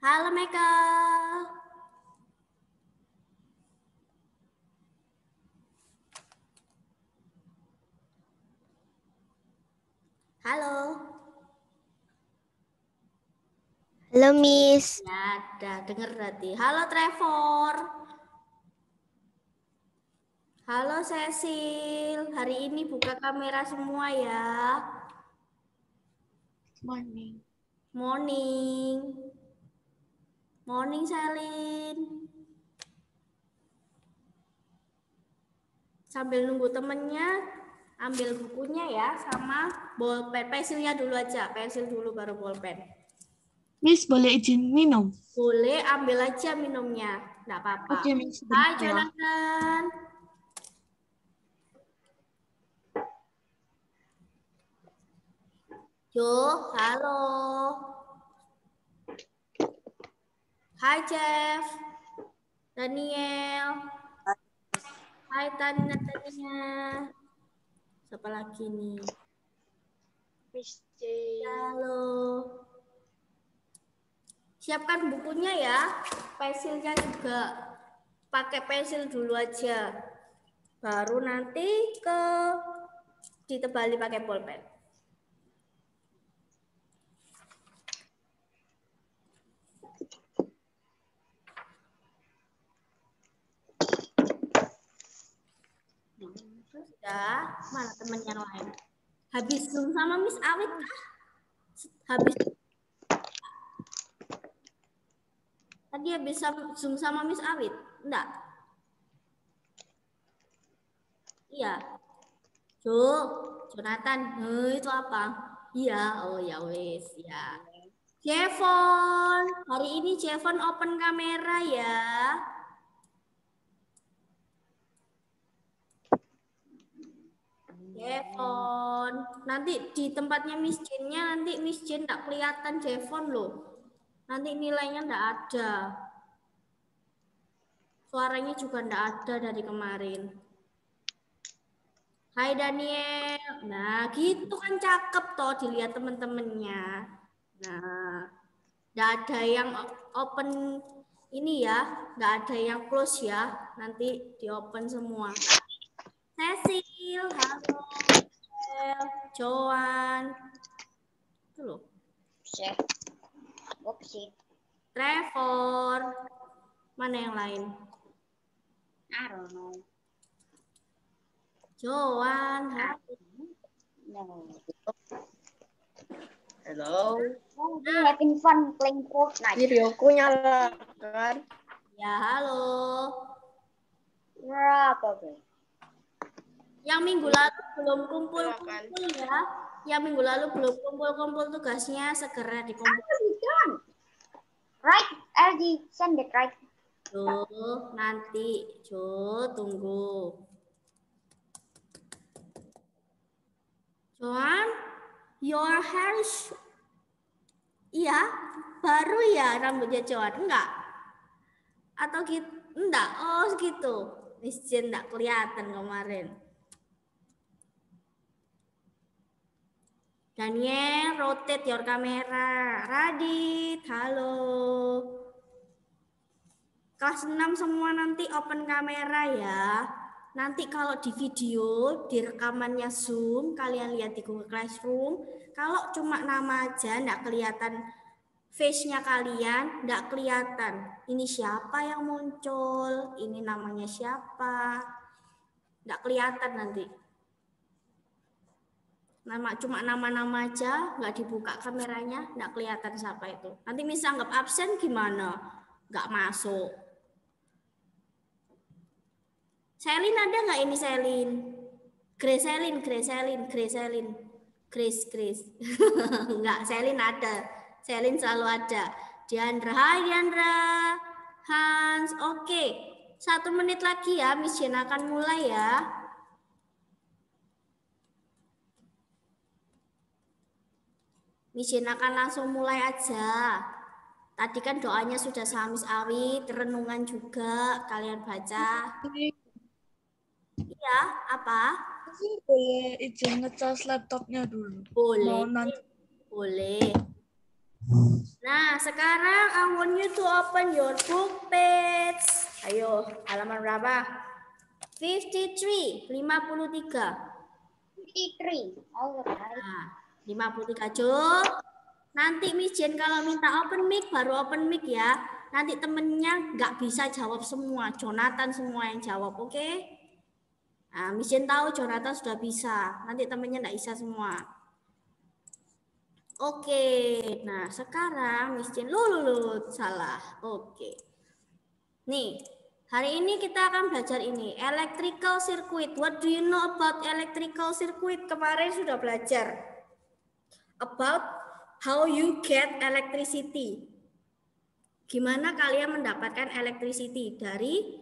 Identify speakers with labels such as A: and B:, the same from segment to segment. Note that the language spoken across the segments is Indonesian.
A: Halo Meka. Halo.
B: Halo Miss.
A: Ya, udah denger berarti. Halo Trevor. Halo Cecil. Hari ini buka kamera semua ya.
B: Morning.
A: Morning. Morning Selin. Sambil nunggu temennya, ambil bukunya ya, sama bolpen. Pensilnya dulu aja, pensil dulu baru bolpen.
B: Miss boleh izin minum?
A: Boleh, ambil aja minumnya. Nggak apa-apa.
B: Oke, Miss.
A: Hai
B: Bentar ya.
A: Jonathan. Jo, halo. Hai Jeff. Daniel. Hai Natania. Siapa lagi nih?
B: Miss J.
A: Halo. Siapkan bukunya ya. Pensilnya juga pakai pensil dulu aja. Baru nanti ditebali pakai bolpen. Sudah, mana teman yang lain? Habis Zoom sama Miss Awit kah? Habis tadi habis Zoom sama Miss Awit? Enggak? Iya. Jonathan, itu apa? Iya, oh ya wes ya. Jevon, hari ini Jevon open kamera ya. Jevon, nanti di tempatnya Miss Jane-nya nanti Miss Jane enggak kelihatan Jevon loh. Nanti nilainya enggak ada. Suaranya juga enggak ada dari kemarin. Hai Daniel. Nah, gitu kan cakep toh dilihat temen-temennya. Nah, enggak ada yang open ini ya, enggak ada yang close ya. Nanti di open semua. Cecil, halo. Joan. Itu loh. Trevor. Mana yang lain?
B: I don't know.
A: Joan, halo.
B: Hello.
C: Oh, we having fun playing Fortnite.
B: Videoku nyala kan?
A: Ya, halo.
C: Berapa, Bro?
A: Yang minggu lalu belum kumpul-kumpul ya. Yang minggu lalu belum kumpul-kumpul tugasnya segera dikumpul.
C: Done. Right, already send it, right?
A: Tuh, nanti tunggu. Joan, your hair is... Iya, baru ya rambutnya Joan, enggak? Atau gitu? Enggak, oh gitu. Miss Jen enggak kelihatan kemarin. Daniel, rotate your camera. Radit, halo. Kelas 6 semua nanti open kamera ya. Nanti kalau di video, di rekamannya Zoom, kalian lihat di Google Classroom. Kalau cuma nama aja, enggak kelihatan face-nya kalian, enggak kelihatan. Ini siapa yang muncul, ini namanya siapa. Enggak kelihatan nanti. Cuma nama-nama aja, nggak dibuka kameranya, nggak kelihatan siapa itu. Nanti misal anggap absen gimana? Nggak masuk. Selin ada nggak ini Selin? Grace Selin. Grace. Nggak, Selin ada. Selin selalu ada. Diandra, hai Diandra. Hans, oke. 1 menit lagi ya, Miss Jen akan mulai ya. Miss Jen akan langsung mulai aja. Tadi kan doanya sudah sama Miss Awi, renungan juga kalian baca. Iya, apa?
B: Boleh izin ngecas laptopnya dulu.
A: Boleh.
B: Mau nanti.
A: Boleh. Nah, sekarang I want you to open your book page. Ayo, halaman berapa? 53, 53.
C: 53. Alright.
A: Nah, 53 Jul. Nanti Miss Jen kalau minta open mic baru open mic ya. Nanti temennya nggak bisa jawab semua. Jonathan semua yang jawab, oke? Nah, Miss Jen tahu Jonathan sudah bisa. Nanti temennya nggak bisa semua. Oke, nah sekarang Miss Jen salah. Oke. Nih, hari ini kita akan belajar ini, electrical circuit. What do you know about electrical circuit? Kemarin sudah belajar about how you get electricity. Gimana kalian mendapatkan electricity dari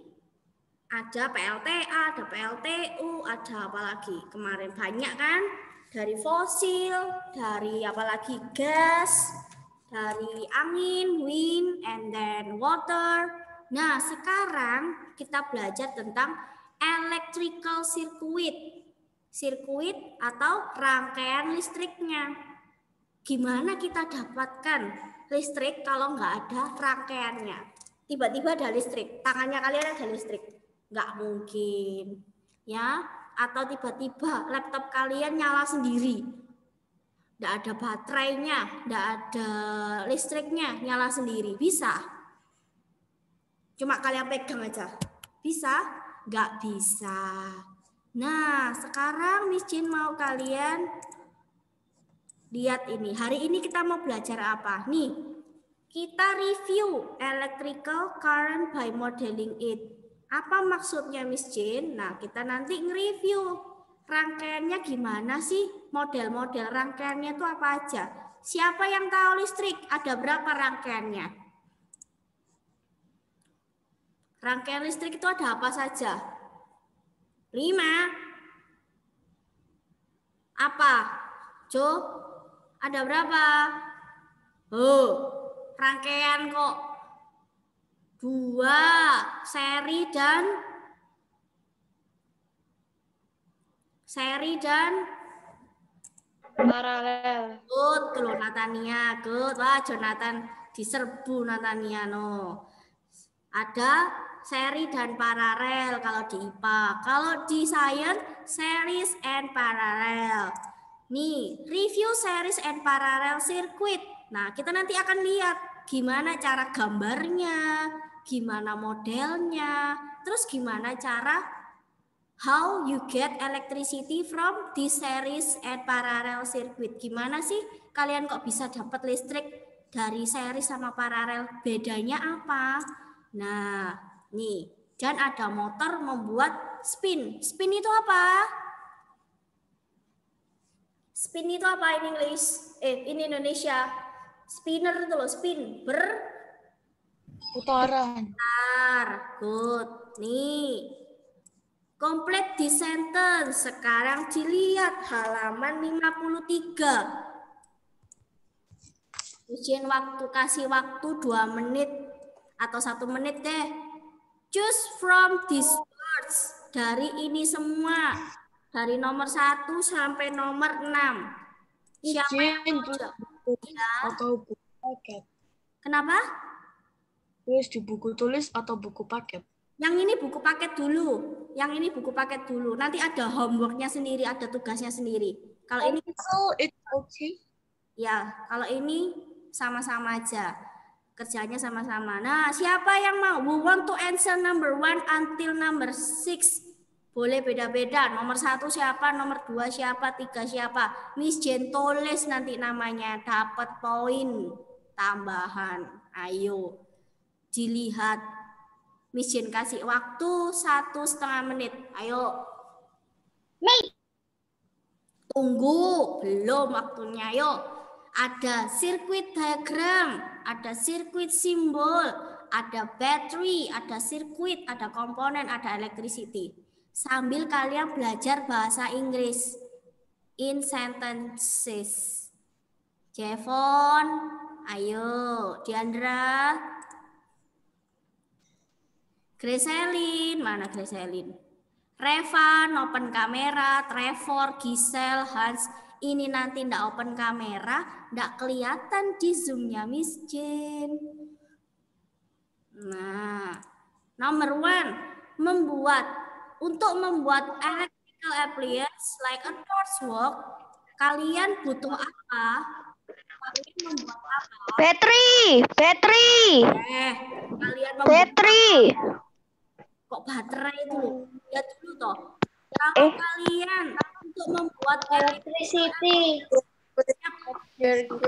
A: ada PLTA, ada PLTU, ada apa lagi? Kemarin banyak kan? Dari fosil, dari apalagi gas, dari angin, wind, and then water. Nah, sekarang kita belajar tentang electrical circuit. Sirkuit atau rangkaian listriknya. Gimana kita dapatkan listrik kalau nggak ada rangkaiannya? Tiba-tiba ada listrik, tangannya kalian ada listrik. Nggak mungkin. Ya, atau tiba-tiba laptop kalian nyala sendiri. Nggak ada baterainya, nggak ada listriknya, nyala sendiri. Bisa? Cuma kalian pegang aja. Bisa? Nggak bisa. Nah, sekarang Miss Jin mau kalian lihat ini. Hari ini kita mau belajar apa? Nih, kita review electrical current by modeling it. Apa maksudnya Miss Jane? Nah, kita nanti nge-review rangkaiannya gimana sih? Model-model rangkaiannya itu apa aja? Siapa yang tahu listrik? Ada berapa rangkaiannya? Rangkaian listrik itu ada apa saja? 5. Apa? Jo? Ada berapa? Oh, rangkaian kok. 2, seri dan
B: paralel.
A: good. Tuh Natania, good. Wah, Jonathan diserbu Natania no. Ada seri dan paralel kalau di IPA. Kalau di science, series and parallel. Nih, review series and parallel circuit. Nah, kita nanti akan lihat gimana cara gambarnya, gimana modelnya, terus gimana cara how you get electricity from this series and parallel circuit. Gimana sih kalian kok bisa dapat listrik dari series sama paralel? Bedanya apa? Nah, nih, dan ada motor membuat spin. Spin itu apa? Spin itu apa in English? In Indonesia. Spinner itu loh, spin.
B: Putaran.
A: Good. Nih. Complete this sentence. Sekarang dilihat halaman 53. Ujian waktu, kasih waktu 2 menit atau 1 menit deh. Choose from these words. Dari ini semua. Dari nomor 1 sampai nomor 6. Siapa yang mau jawab?
B: Atau buku paket?
A: Kenapa?
B: Tulis di buku tulis atau buku paket?
A: Yang ini buku paket dulu. Yang ini buku paket dulu. Nanti ada homeworknya sendiri, ada tugasnya sendiri. Kalau ini
B: it's okay.
A: Ya, kalau ini sama-sama aja. Kerjanya sama-sama. Nah, siapa yang mau? Who want to answer number 1 until number 6? Boleh beda-beda. Nomor 1 siapa? Nomor 2 siapa? 3 siapa? Miss Jen tulis nanti namanya. Dapat poin tambahan. Ayo. Dilihat. Miss Jen kasih waktu 1,5 menit. Ayo. Tunggu. Belum waktunya. Ayo. Ada sirkuit diagram, ada sirkuit simbol, ada battery, ada sirkuit, ada komponen, ada electricity. Sambil kalian belajar bahasa Inggris in sentences. Jevon, ayo. Diandra, Greselin, mana Greselin? Revan, open kamera. Trevor, Giselle, Hans, ini nanti ndak open kamera, ndak kelihatan di zoom-nya Miss Jane. Nah, nomor 1, untuk membuat electrical appliance like a torchwork, kalian butuh apa? Kalian membuat apa?
D: Battery.
A: Kalian membuat kok baterai itu? Lihat dulu toh. Kalau kalian untuk membuat
C: Electricity.
A: siapa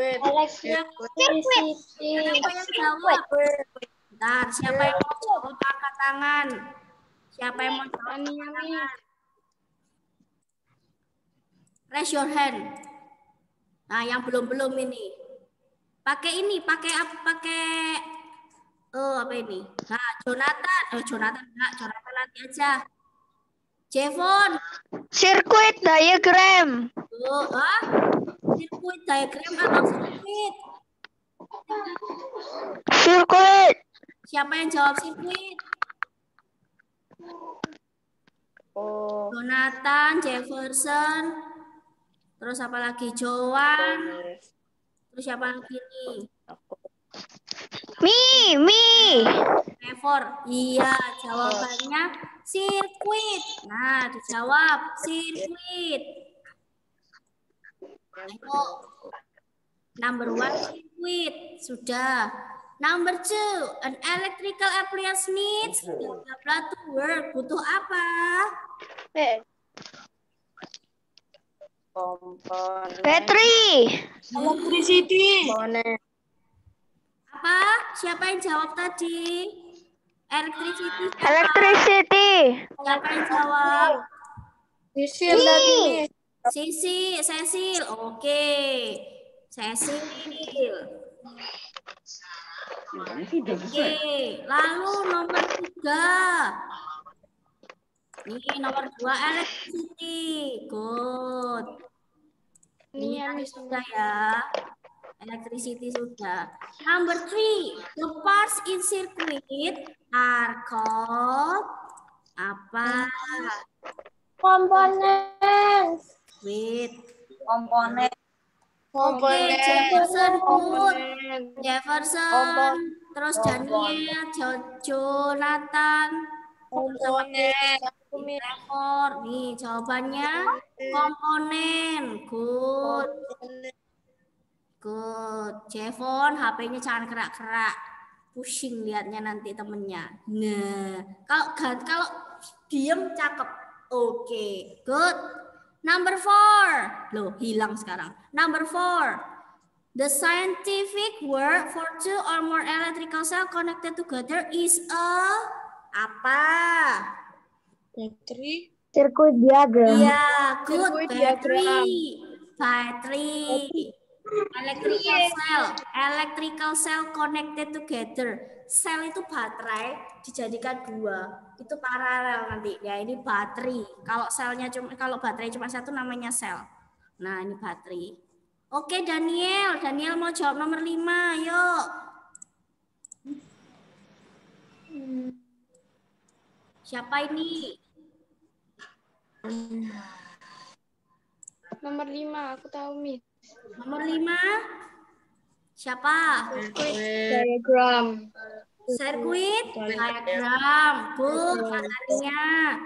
A: yang jawab? Bentar, siapa yang mau jawab angkat tangan? Siapa yang mau jawab angkat tangan? Raise your hand. Nah, yang belum ini. Pakai apa ini? Nah, Jonathan nanti aja. Jevon.
D: Circuit diagram.
A: Sirkuit diagram atau sirkuit?
D: Circuit.
A: Siapa yang jawab sirkuit? Jonathan, Jefferson. Terus apa lagi? Joan. Terus siapa lagi nih?
D: Me.
A: Trevor. Iya, jawabannya sirkuit. Nah, dijawab sirkuit. Ayo. Number 1 sirkuit. Sudah. Number 2, an electrical appliance needs blah blah to work. Butuh apa?
D: Battery.
B: Electricity.
A: Apa? Siapa yang jawab tadi? Electricity.
D: Electricity.
A: Siapa yang jawab? Cecil. Oke. Cecil. Oke. Lalu nomor 3. Ini nomor 2 electricity. Good. Ini sudah ya. Electricity sudah. Number 3, the parts in circuit are called apa?
C: Komponen.
A: Wait.
C: Komponen.
A: Oke, Jefferson, good. Jefferson, terus Daniel, Jonathan, Trevor. Nih jawabannya komponen. Good. Good. Jevon, HP-nya jangan kerak-kerak. Pusing lihatnya nanti temennya. Nah, kalau diem cakep. Oke, good. Number 4. Loh, hilang sekarang. Number 4. The scientific word for 2 or more electrical cell connected together is a apa?
B: Battery.
D: Circuit diagram.
A: Iya, good.
B: Circuit diagram.
A: Battery. Electrical cell connected together. Sel itu baterai dijadikan 2. Itu paralel nanti. Ya, ini baterai. Kalau baterai cuma 1 namanya sel. Nah, ini baterai. Oke, Daniel mau jawab nomor 5. Yuk. Siapa ini?
B: Nomor 5, aku tahu, Miss.
A: Nomor 5. Siapa?
B: Diagram.
A: Sirkuit diagram. Good, katanya.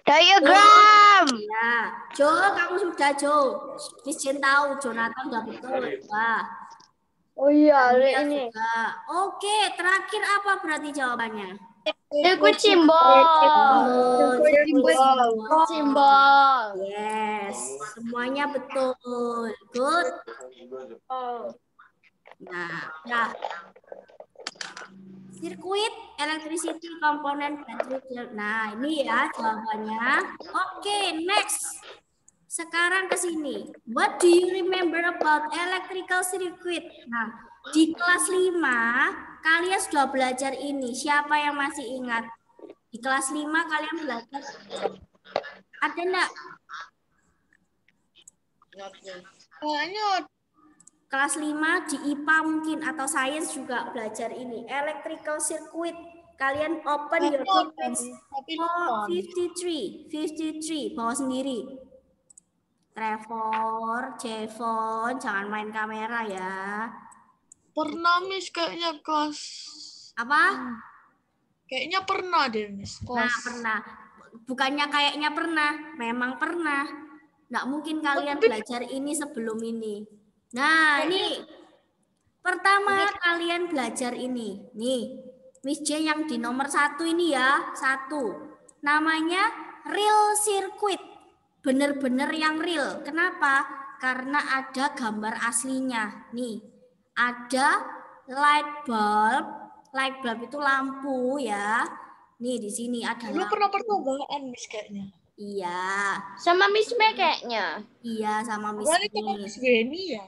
D: Diagram.
A: Ya, Jo, kamu sudah Jo. Miss Jen tahu, Jonathan udah betul. Wah.
B: Oh iya,
A: ini. Oke, terakhir apa berarti jawabannya?
C: Sirkuit simbol.
B: Simbol.
A: Yes, semuanya betul. Good. Nah, ya. Sirkuit, electricity, komponen, battery. Nah, ini ya jawabannya. Oke, next. Sekarang ke sini. What do you remember about electrical circuit? Nah, di kelas 5 kalian sudah belajar ini. Siapa yang masih ingat? Di kelas 5 kalian belajar. Ada enggak? Kelas 5 di IPA mungkin atau sains juga belajar ini. Electrical circuit. Kalian open your page 53. Bawa sendiri. Trevor, Jevon, jangan main kamera ya.
B: Pernah Miss kayaknya kelas.
A: Apa?
B: Kayaknya pernah deh Miss
A: Nah,
B: kelas.
A: pernah. Bukannya kayaknya pernah, memang pernah. Nggak mungkin kalian
B: tapi-
A: belajar ini sebelum ini. Nah, ini pertama kalian belajar ini. Nih, Miss J yang di nomor 1 ini ya. 1. Namanya real circuit. Bener-bener yang real. Kenapa? Karena ada gambar aslinya. Nih, ada light bulb. Light bulb itu lampu ya. Nih di sini ada
B: Dulu
A: lampu.
B: pernah percobaan Miss kayaknya.
A: Iya,
E: Sama Miss May kayaknya.
A: iya sama Miss
B: Bukan itu kan
A: J.
B: Miss Beni ya.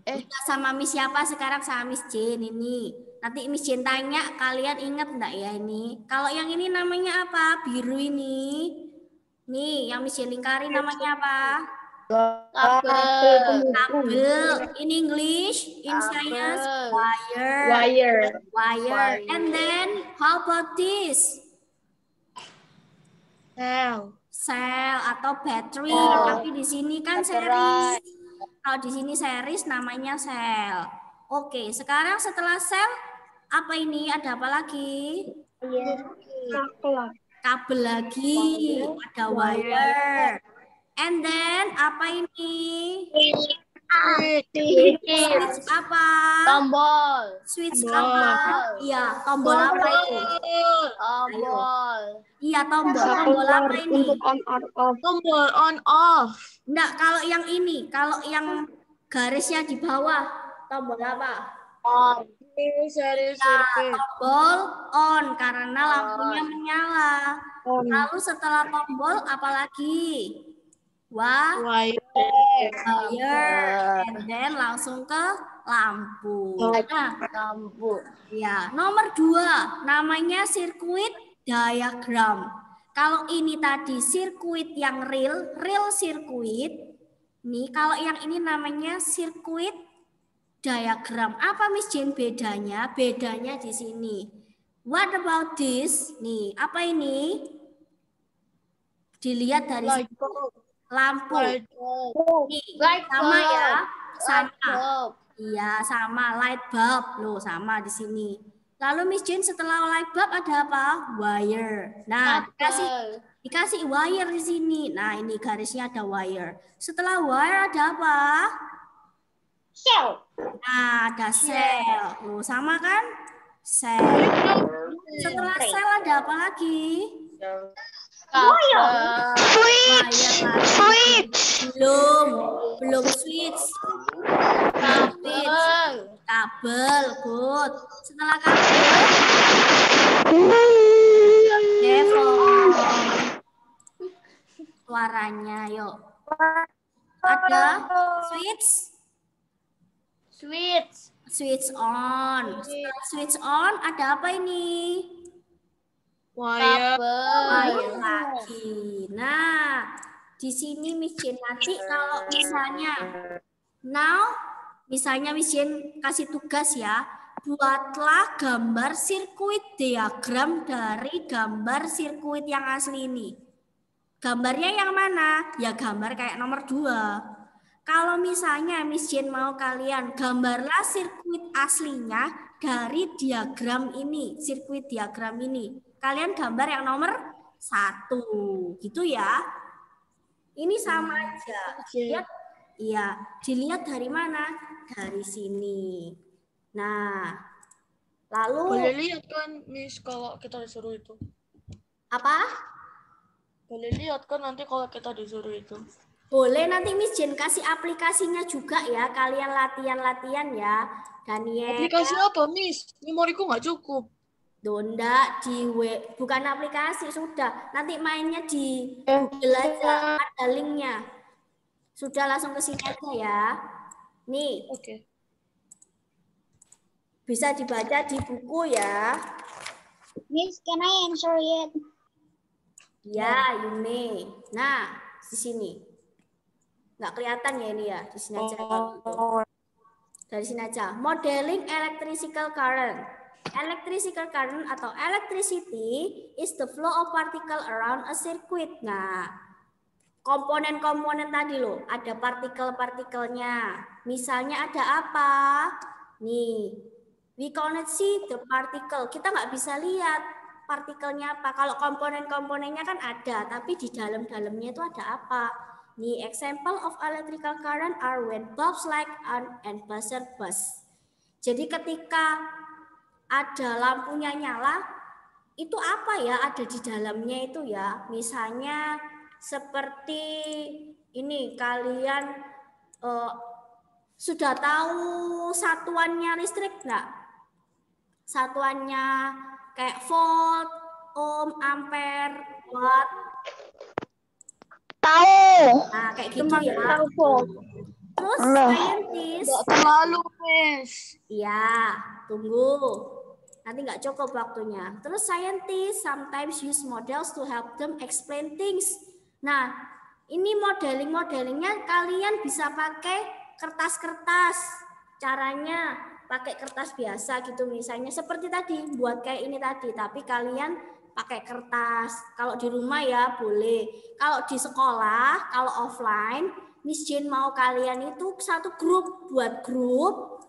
A: Udah sama Miss siapa sekarang sama Miss Jane ini. Nanti Miss Jane tanya kalian ingat enggak ya ini? Kalau yang ini namanya apa? Biru ini. Nih, yang Miss Jane lingkari namanya apa?
E: Kabel.
A: Kabel. In English, in science, wire.
E: Wire.
A: Wire. And then how about this? Sel atau battery. Tapi di sini kan series. Kalau di sini series namanya sel. Oke, sekarang setelah sel apa ini? Ada apa lagi? Kabel lagi. Ada wire. And then apa ini? Switch apa?
E: Tombol.
A: Switch apa? Iya, tombol apa itu?
E: Tombol.
A: Iya, tombol. Tombol apa ini?
B: Tombol on off.
A: Enggak, kalau yang ini, kalau yang garisnya di bawah, tombol apa?
B: Series
A: Ya,
B: circuit.
A: tombol on karena lampunya menyala. Lalu setelah tombol apalagi?
B: Wire.
A: Wire, and then langsung ke lampu. Nah,
E: Lampu.
A: ya, nomor 2 namanya sirkuit diagram. Kalau ini tadi sirkuit yang real sirkuit. Nih, kalau yang ini namanya sirkuit diagram. Apa Miss Jane bedanya? Bedanya di sini. What about this? Nih, apa ini? Dilihat dari
B: Light
A: sini.
B: bulb.
A: Lampu.
B: Light bulb.
A: Nih,
E: Light
A: sama
E: bulb.
A: ya. Sama.
E: Bulb.
A: Iya, sama light bulb. Loh, sama di sini. Lalu Miss Jane setelah light bulb ada apa? Wire. Nah, dikasih wire di sini. Nah, ini garisnya ada wire. Setelah wire ada apa?
C: Shell.
A: Nah, ada sel. Loh, sama kan? Sel. Setelah sel ada apa lagi? Wire lagi. Belum switch. Kabel, good. Setelah kabel, telepon. Suaranya, yuk. Ada switch on. Setelah switch on, ada apa ini?
B: Wire.
A: Wire lagi. Nah, di sini Miss Jane nanti kalau misalnya Miss Jane kasih tugas ya, buatlah gambar sirkuit diagram dari gambar sirkuit yang asli ini. Gambarnya yang mana? Ya gambar kayak nomor 2. Kalau misalnya Miss Jane mau kalian gambarlah sirkuit aslinya dari diagram ini, sirkuit diagram ini. Kalian gambar yang nomor 1, gitu ya. Ini sama aja. Lihat, iya, dilihat dari mana? Dari sini. Nah, lalu
B: Boleh lihat kan Miss kalau kita disuruh itu.
A: apa?
B: Boleh lihat kan nanti kalau kita disuruh itu.
A: Boleh, nanti Miss Jane kasih aplikasinya juga ya. Kalian latihan-latihan ya. Daniel.
B: Aplikasi apa Miss? Memoriku nggak cukup.
A: Donda bukan aplikasi, sudah. Nanti mainnya di Google aja, ada linknya. Sudah, langsung ke sini aja ya. Nih,
B: Oke.
A: bisa dibaca di buku ya.
C: Miss, can I answer it?
A: Ya, you may. Nah, di sini. Nggak kelihatan ya ini ya, di sini aja. Dari sini aja. Modeling electrical current. Electrical current atau electricity is the flow of particle around a circuit. Nah, komponen-komponen tadi loh, ada partikel-partikelnya. Misalnya ada apa? Nih, we cannot see the particle. Kita nggak bisa lihat partikelnya apa. Kalau komponen-komponennya kan ada, tapi di dalam-dalamnya itu ada apa? Nih, example of electrical current are when bulbs light on and buzzer buzz. Jadi ketika ada lampunya nyala, itu apa ya ada di dalamnya itu ya? Misalnya seperti ini, kalian sudah tahu satuannya listrik nggak? Satuannya kayak volt, ohm, ampere, watt.
D: Tahu.
A: Nah, kayak gitu ya. Terus scientist.
B: Nggak terlalu, Miss.
A: Iya, tunggu. Nanti nggak cukup waktunya. Terus scientists sometimes use models to help them explain things. Nah, ini modeling-modelingnya kalian bisa pakai kertas-kertas. Caranya pakai kertas biasa gitu misalnya seperti tadi buat kayak ini tadi, tapi kalian pakai kertas. Kalau di rumah ya boleh. Kalau di sekolah, kalau offline, Miss Jane mau kalian itu satu grup, buat grup,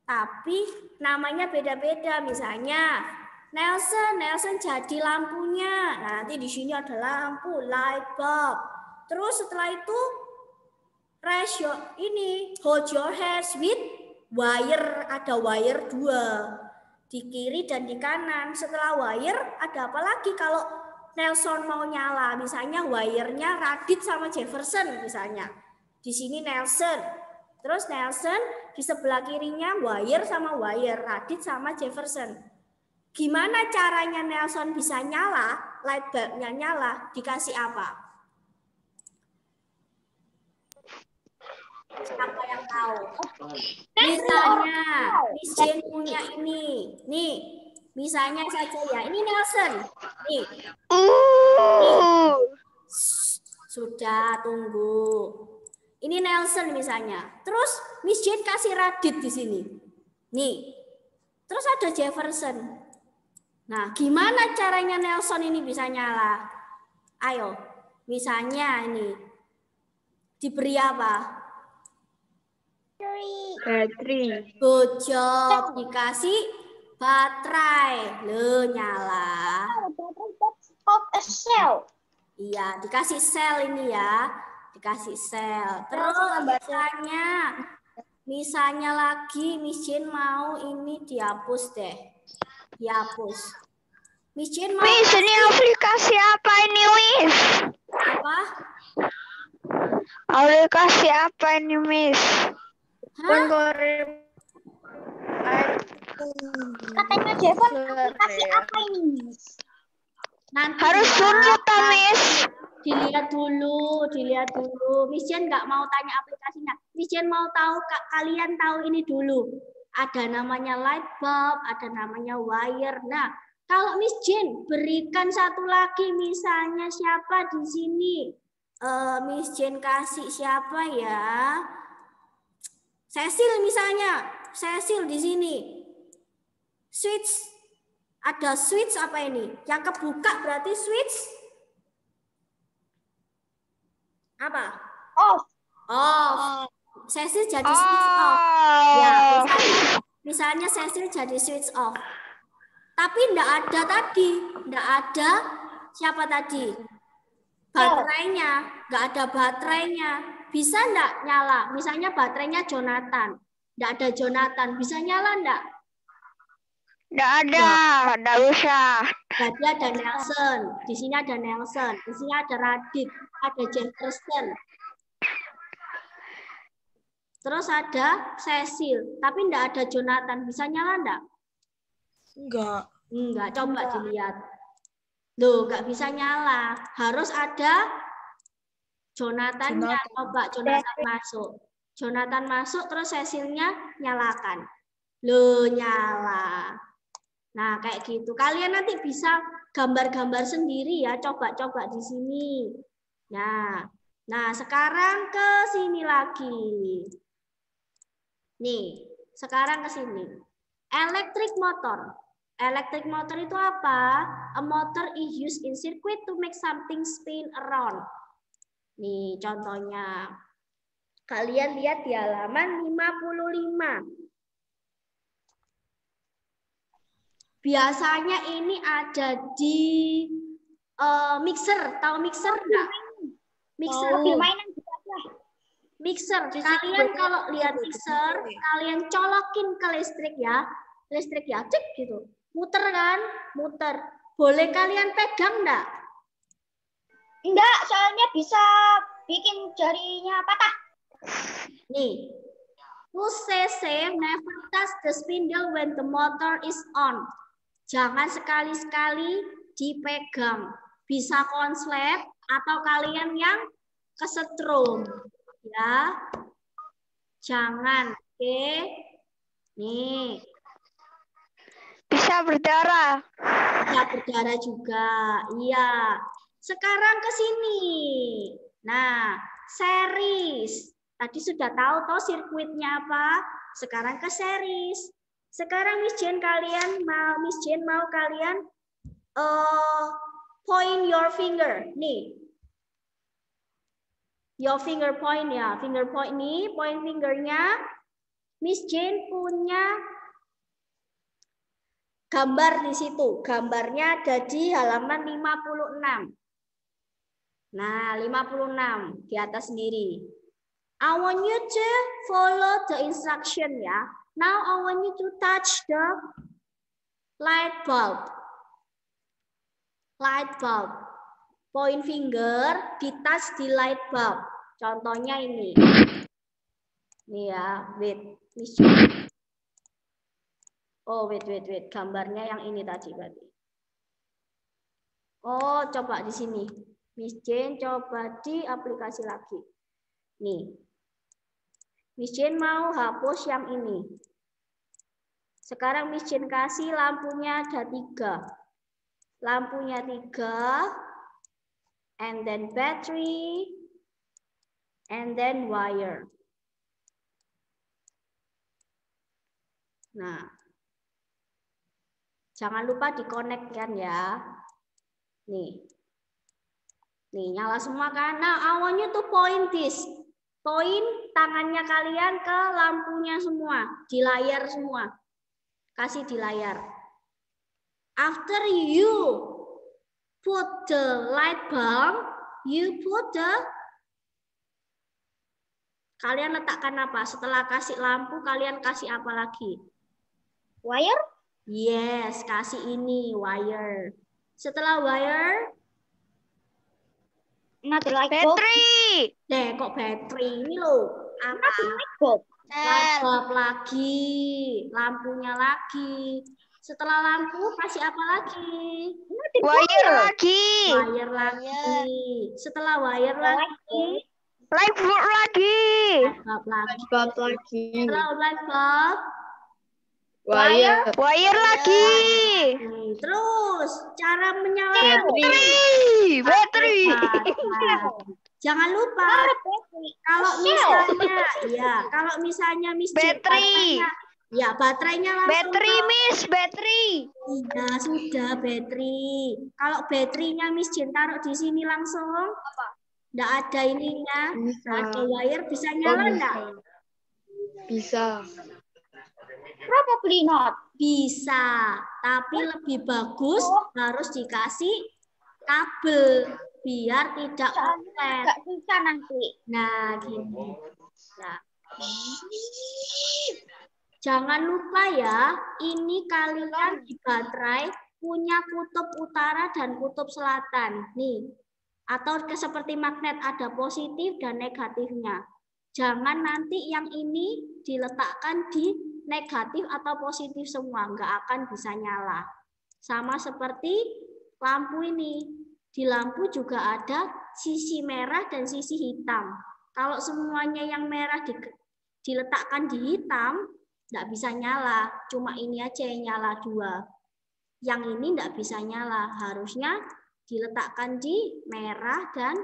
A: tapi namanya beda-beda. Misalnya Nelson jadi lampunya. Nah, nanti di sini ada lampu, light bulb. Terus setelah itu hold your hands with wire, ada wire 2 di kiri dan di kanan. Setelah wire ada apa lagi kalau Nelson mau nyala? Misalnya wire-nya Radit sama Jefferson misalnya. Di sini Nelson. Terus Nelson di sebelah kirinya wire sama wire, Radit sama Jefferson. Gimana caranya Nelson bisa nyala, light bulb-nya nyala, dikasih apa? Siapa yang tahu? Misalnya, Miss Jane punya ini. Nih, misalnya saja ya. Ini Nelson. Nih. Sudah, tunggu. Ini Nelson misalnya. Terus Miss Jane kasih Radit di sini. Nih. Terus ada Jefferson. Nah, gimana caranya Nelson ini bisa nyala? Ayo. Misalnya ini. Diberi apa?
B: Baterai.
A: Good job. Dikasih baterai. Loh, nyala.
C: Of a cell.
A: Iya, dikasih sel ini ya. Dikasih sel. Terus misalnya lagi Miss Jane mau ini dihapus deh. Dihapus. Miss Jane mau
D: Miss, ini aplikasi apa ini, Miss?
A: apa?
D: Aplikasi apa ini, Miss?
A: Hah?
C: Katanya Jevon aplikasi apa ini, Miss?
A: Nanti
D: Harus
A: ya.
D: download, Miss.
A: Dilihat dulu. Miss Jane nggak mau tanya aplikasinya. Miss Jane mau tahu, kalian tahu ini dulu. Ada namanya light bulb, ada namanya wire. Nah, kalau Miss Jane berikan satu lagi, misalnya siapa di sini? Miss Jane kasih siapa ya? Cecil misalnya. Cecil di sini. Switch. Ada switch apa ini? Yang kebuka berarti switch apa?
C: Off.
A: Off. Cecil jadi switch off. Ya, misalnya Cecil jadi switch off. Tapi enggak ada tadi. Enggak ada siapa tadi? Baterainya. Enggak ada baterainya. Bisa enggak nyala? Misalnya baterainya Jonathan. Enggak ada Jonathan. Bisa nyala enggak?
D: Nggak ada, nggak usah.
A: Jadi ada Nelson, di sini ada Nelson, di sini ada Radit, ada Jefferson. Terus ada Cecil, tapi enggak ada Jonathan. Bisa nyala enggak? Enggak, coba dilihat. Loh, enggak bisa nyala. Harus ada Jonathan-nya. Coba Jonathan masuk. Jonathan masuk, terus Cecilnya nyalakan. Loh, nyala. Nah, kayak gitu. Kalian nanti bisa gambar-gambar sendiri ya, coba-coba di sini. Nah, sekarang ke sini lagi. Nih, sekarang ke sini. Electric motor. Electric motor itu apa? A motor is used in circuit to make something spin around. Nih contohnya. Kalian lihat di halaman 55. Biasanya ini ada di mixer. Tahu mixer enggak? Mixer.
C: Mobil mainan juga ada.
A: Mixer. Kalian kalau lihat mixer, kalian colokin ke listrik ya. Listrik ya, cek gitu. Muter kan? Muter. Boleh kalian pegang enggak?
C: Enggak, soalnya bisa bikin jarinya patah.
A: Nih. Who says never touch the spindle when the motor is on? Jangan sekali-sekali dipegang. Bisa konslet atau kalian yang kesetrum. Ya. Jangan. Oke. Nih.
D: Bisa berdarah.
A: Bisa berdarah juga. Iya. Sekarang ke sini. Nah, series. Tadi sudah tahu toh sirkuitnya apa? Sekarang ke series. Sekarang Miss Jane mau kalian point your finger. Nih. Your finger point ya. Finger point nih, point fingernya. Miss Jane punya gambar di situ. Gambarnya ada di halaman 56. Nah, 56 di atas sendiri. I want you to follow the instruction ya. Now I want you to touch the light bulb. Light bulb. Point finger di touch di light bulb. Contohnya ini. Nih ya, wait. Oh, wait. Gambarnya yang ini tadi berarti. Oh, coba di sini. Miss Jane coba di aplikasi lagi. Nih. Miss Jane mau hapus yang ini. Sekarang Miss Jane kasih lampunya ada 3. Lampunya 3. And then battery. And then wire. Nah. Jangan lupa dikonekkan ya. Nih. Nih, nyala semua kan? Nah, I want you to point this. Point tangannya kalian ke lampunya semua, di layar semua. Kasih di layar. After you put the light bulb, you put the... Kalian letakkan apa? Setelah kasih lampu, kalian kasih apa lagi?
C: Wire?
A: Yes, kasih ini, wire. Setelah wire,
C: Another light bulb.
D: Battery.
A: kok battery ini loh. Apa?
C: Light bulb.
A: Light bulb lagi, lampunya lagi. Setelah lampu kasih apa lagi?
D: Wire lagi.
A: Wire lagi. Setelah wire lagi,
D: Light bulb lagi.
A: bulb lagi.
B: Bulb lagi.
A: Setelah light bulb,
B: Wire.
D: Wire lagi.
A: terus cara menyalakan
D: Battery.
A: Jangan lupa kalau misalnya Miss Jane baterainya langsung
D: Battery, Miss. Battery.
A: iya sudah battery. Kalau baterainya Miss Jane taruh di sini langsung enggak ada ininya, ada wire bisa nyala enggak?
B: Bisa.
C: Probably not.
A: Bisa, tapi lebih bagus harus dikasih kabel biar tidak konslet.
C: Nggak bisa nanti.
A: Nah, gini. Nah. Jangan lupa ya, ini kalian di baterai punya kutub utara dan kutub selatan. Nih, atau seperti magnet ada positif dan negatifnya. Jangan nanti yang ini diletakkan di negatif atau positif semua, nggak akan bisa nyala. Sama seperti lampu ini. Di lampu juga ada sisi merah dan sisi hitam. Kalau semuanya yang merah diletakkan di hitam, nggak bisa nyala. Cuma ini aja yang nyala 2. Yang ini nggak bisa nyala. Harusnya diletakkan di merah dan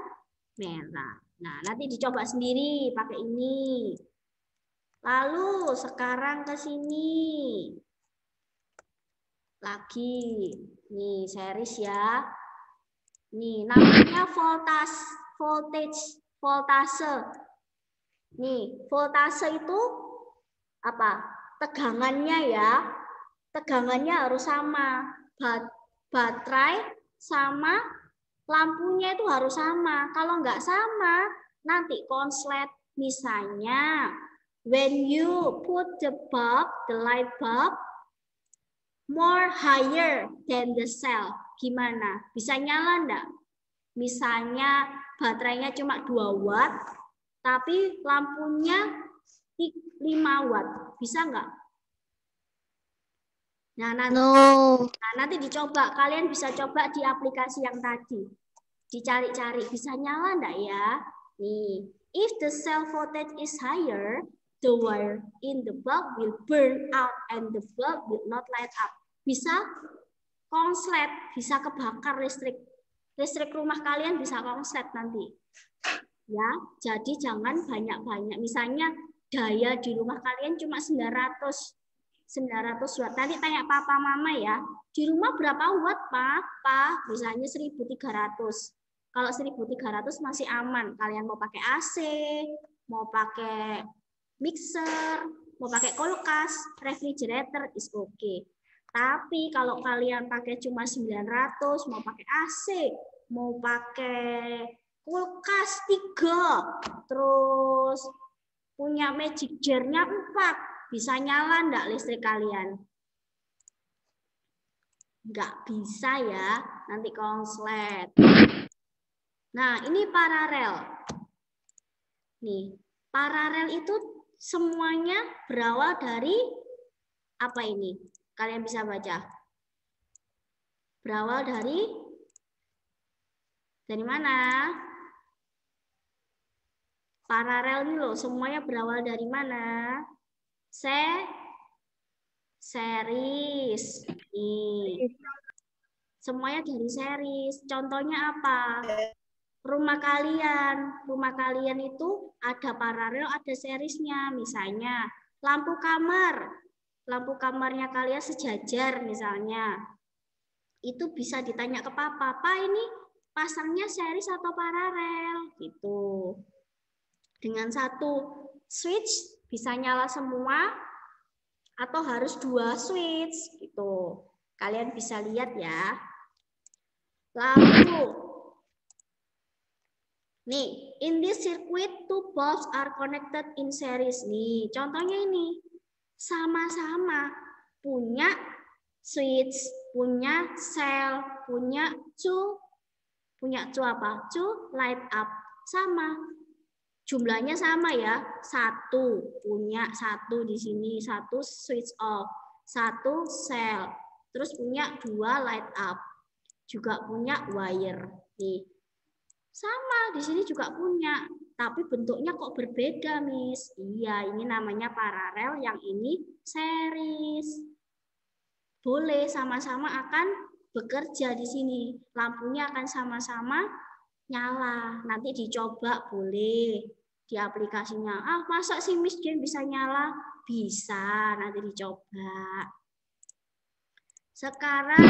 A: merah. Nah, nanti dicoba sendiri pakai ini. Lalu sekarang ke sini. Lagi. Nih, series ya. Nih, namanya voltase. Nih, voltase itu apa? Tegangannya ya. Tegangannya harus sama. Baterai sama lampunya itu harus sama. Kalau nggak sama, nanti konslet. Misalnya, when you put the light bulb more higher than the cell, gimana? Bisa nyala enggak? Misalnya baterainya cuma 2 watt, tapi lampunya 5 watt. Bisa enggak? Nah, nanti dicoba. Kalian bisa coba di aplikasi yang tadi. Dicari-cari, bisa nyala enggak ya? Nih, if the cell voltage is higher, the wire in the bulb will burn out and the bulb will not light up. Bisa konslet, bisa kebakar listrik. Listrik rumah kalian bisa konslet nanti. Ya, jadi jangan banyak-banyak. Misalnya daya di rumah kalian cuma 900 watt. Nanti tanya papa mama ya, di rumah berapa watt pak? Misalnya 1300. Kalau 1300 masih aman. Kalian mau pakai AC, mau pakai mixer, mau pakai kulkas, refrigerator is okay. Tapi kalau kalian pakai cuma 900, mau pakai AC, mau pakai kulkas 3, terus punya magic jar-nya 4, bisa nyala enggak listrik kalian? Enggak bisa ya, nanti konslet. Nah, ini paralel. Nih, paralel itu semuanya berawal dari apa ini? Kalian bisa baca. Berawal dari mana? Paralel ini loh, semuanya berawal dari mana? Series. Nih. Semuanya dari series. Contohnya apa? Rumah kalian itu ada paralel, ada seriesnya. Misalnya lampu kamarnya kalian sejajar misalnya. Itu bisa ditanya ke papa, Pak ini pasangnya series atau paralel gitu. Dengan satu switch bisa nyala semua atau harus 2 switch gitu. Kalian bisa lihat ya. Lalu nih, in this circuit, 2 bulbs are connected in series. Nih, contohnya ini. Sama-sama punya switch, punya cell, punya two apa? Two light up. Sama. Jumlahnya sama ya. 1 punya 1 di sini, 1 switch off, 1 cell. Terus punya 2 light up. Juga punya wire. Nih. Sama, di sini juga punya, tapi bentuknya kok berbeda, Miss? Iya, ini namanya paralel, yang ini series. Boleh sama-sama akan bekerja di sini. Lampunya akan sama-sama nyala. Nanti dicoba boleh di aplikasinya. Ah, masa sih Miss Jen bisa nyala? Bisa, nanti dicoba. Sekarang,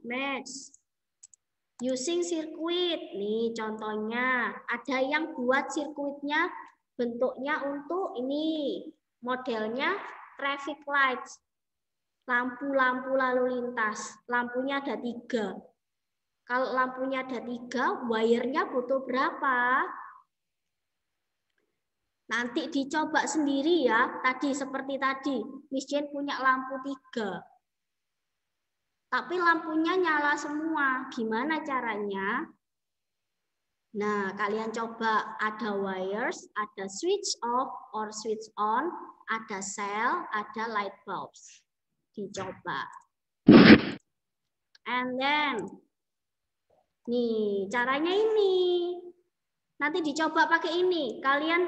A: next. Using circuit, nih contohnya ada yang buat sirkuitnya bentuknya untuk ini modelnya traffic lights, lampu-lampu lalu lintas, lampunya ada 3. Kalau lampunya ada 3, wire-nya butuh berapa? Nanti dicoba sendiri ya, tadi seperti tadi, Miss Jane punya lampu 3. Tapi lampunya nyala semua. Gimana caranya? Nah, kalian coba ada wires, ada switch off or switch on, ada cell, ada light bulbs. Dicoba. And then, nih caranya ini. Nanti dicoba pakai ini. Kalian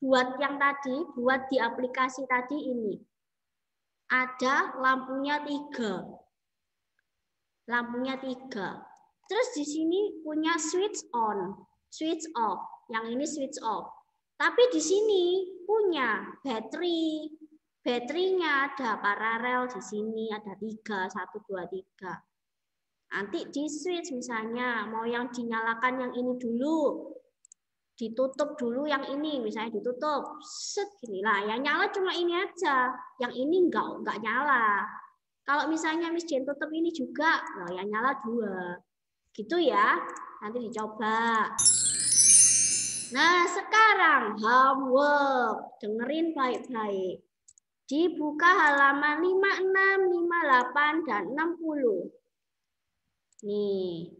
A: buat yang tadi, buat di aplikasi tadi ini. Ada lampunya 3. Lampunya 3. Terus di sini punya switch on, switch off. Yang ini switch off. Tapi di sini punya baterai. Baterainya ada paralel di sini ada 3, 1, 2, 3. Nanti di switch misalnya mau yang dinyalakan yang ini dulu. ditutup dulu yang ini, misalnya ditutup, set gini lah. Yang nyala cuma ini aja, yang ini enggak nyala. Kalau misalnya Miss Jen tutup ini juga, nah yang nyala 2. Gitu ya, nanti dicoba. Nah sekarang homework, dengerin baik-baik. Dibuka halaman 56, 58, dan 60. Nih.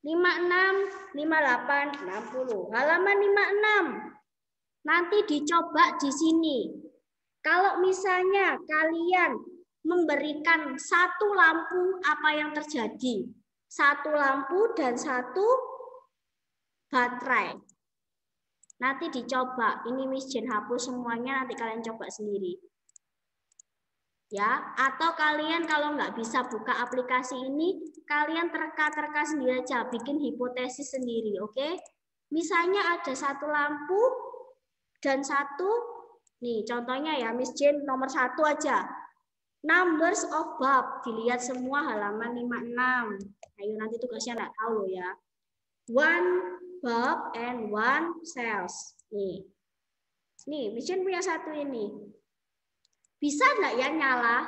A: 56, 58, 60. Halaman 56. Nanti dicoba di sini. Kalau misalnya kalian memberikan 1 lampu, apa yang terjadi? 1 lampu dan 1 baterai. Nanti dicoba. Ini Miss Jen hapus semuanya, nanti kalian coba sendiri. Ya, atau kalian kalau nggak bisa buka aplikasi ini, kalian terka-terka sendiri aja, bikin hipotesis sendiri, oke? Misalnya ada 1 lampu dan 1, nih contohnya ya, Miss Jen nomor 1 aja. Numbers of bulb, dilihat semua halaman 56. Ayo nanti tugasnya nggak tahu loh ya. 1 bulb and 1 cells. Nih, Miss Jen punya 1 ini. Bisa nggak ya nyala?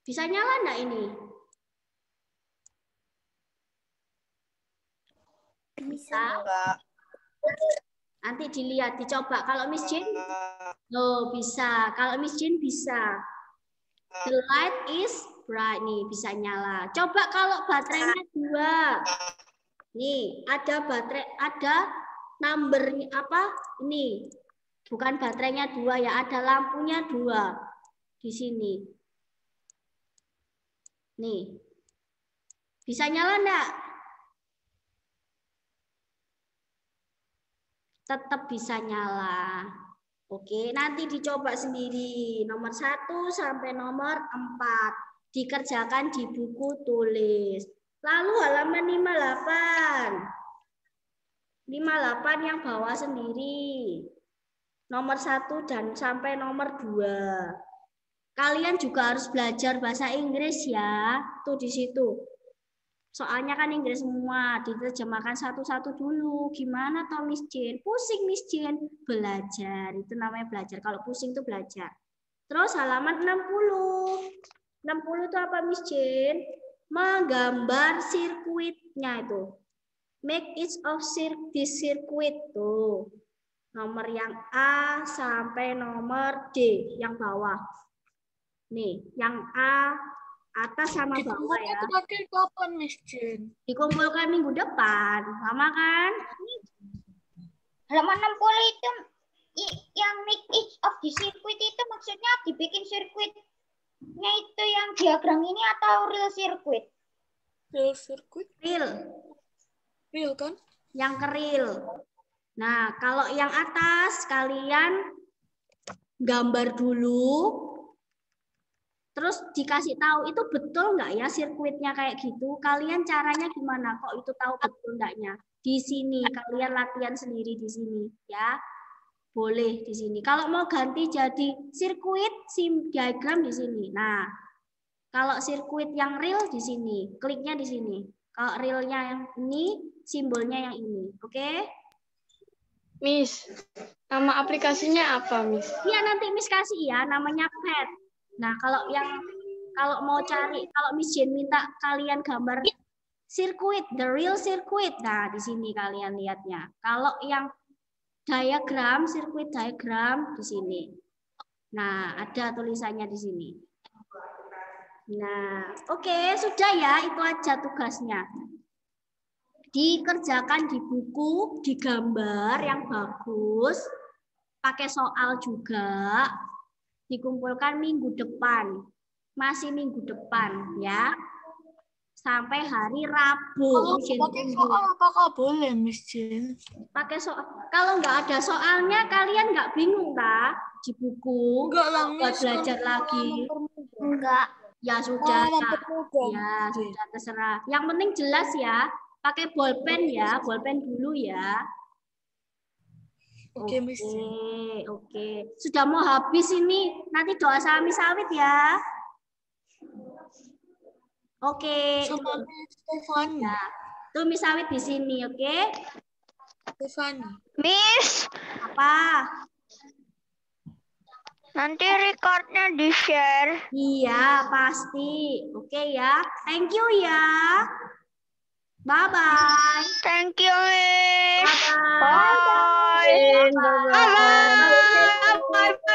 A: Bisa nyala nggak ini? Bisa. Nanti dilihat, dicoba. Kalau Miss Jen, oh bisa. Kalau Miss Jen bisa. The light is bright, nih bisa nyala. Coba kalau baterainya 2. Nih, ada baterai, ada numbernya apa? Ini. Bukan baterainya 2 ya, ada lampunya 2 di sini. Nih. Bisa nyala enggak? Tetap bisa nyala. Oke, nanti dicoba sendiri. Nomor 1 sampai nomor 4. Dikerjakan di buku tulis. Lalu halaman 58. 58 yang bawah sendiri. Nomor 1 dan sampai nomor 2. Kalian juga harus belajar bahasa Inggris ya. Tuh di situ. Soalnya kan Inggris semua, diterjemahkan satu-satu dulu. Gimana toh Miss Jen? Pusing Miss Jen. Belajar, itu namanya belajar. Kalau pusing itu belajar. Terus halaman 60. 60 itu apa Miss Jen? Menggambar sirkuitnya itu. Make each of this circuit tuh. Nomor yang A sampai nomor D yang bawah. Nih, yang A atas sama bawah ya.
B: Dikumpulkan kapan, Miss Jen?
A: Dikumpulkan minggu depan. Lama kan?
C: Halaman 60 itu yang make each of the circuit itu maksudnya dibikin sirkuitnya itu yang diagram ini atau real circuit?
B: Real circuit?
A: Real
B: kan?
A: Yang ke real. Nah, kalau yang atas kalian gambar dulu, terus dikasih tahu itu betul nggak ya sirkuitnya kayak gitu. Kalian caranya gimana? Kok itu tahu betul enggaknya? Di sini kalian latihan sendiri di sini ya. Boleh di sini. Kalau mau ganti jadi sirkuit, diagram di sini. Nah, kalau sirkuit yang real di sini, kliknya di sini. Kalau realnya yang ini, simbolnya yang ini. Oke?
E: Miss, nama aplikasinya apa, Miss?
A: Iya, nanti Miss kasih ya, namanya Pet. Nah, kalau mau cari, kalau Miss Jen minta kalian gambar sirkuit, the real circuit. Nah, di sini kalian lihatnya. Kalau yang diagram, sirkuit diagram di sini. Nah, ada tulisannya di sini. Nah, oke, sudah ya, itu aja tugasnya. Dikerjakan di buku, digambar yang bagus, pakai soal juga, dikumpulkan minggu depan, masih minggu depan ya, sampai hari Rabu.
B: Kalau pakai soal apakah boleh, Miss Jen?
A: Pakai soal, kalau nggak ada soalnya kalian nggak bingung tak di buku?
B: Enggak lah,
A: buat
B: Miss.
A: belajar lagi.
C: Enggak.
A: Ya sudah, ya sudah terserah. Yang penting jelas ya. Pakai bolpen ya, bolpen dulu ya.
B: Oke, Miss.
A: Oke. Sudah mau habis ini. Nanti doa sami sawit ya. Oke.
B: Sama Miss Stefani.
A: Ya. Tumis sawit di sini, oke?
B: Tiffany.
D: Miss,
A: Apa?
D: nanti recordnya di-share.
A: Iya, pasti. Oke ya. Thank you ya. Bye-bye.
D: Thank you, Miss.
A: Bye-bye.
D: Bye.
E: Bye-bye.
D: Bye. Bye.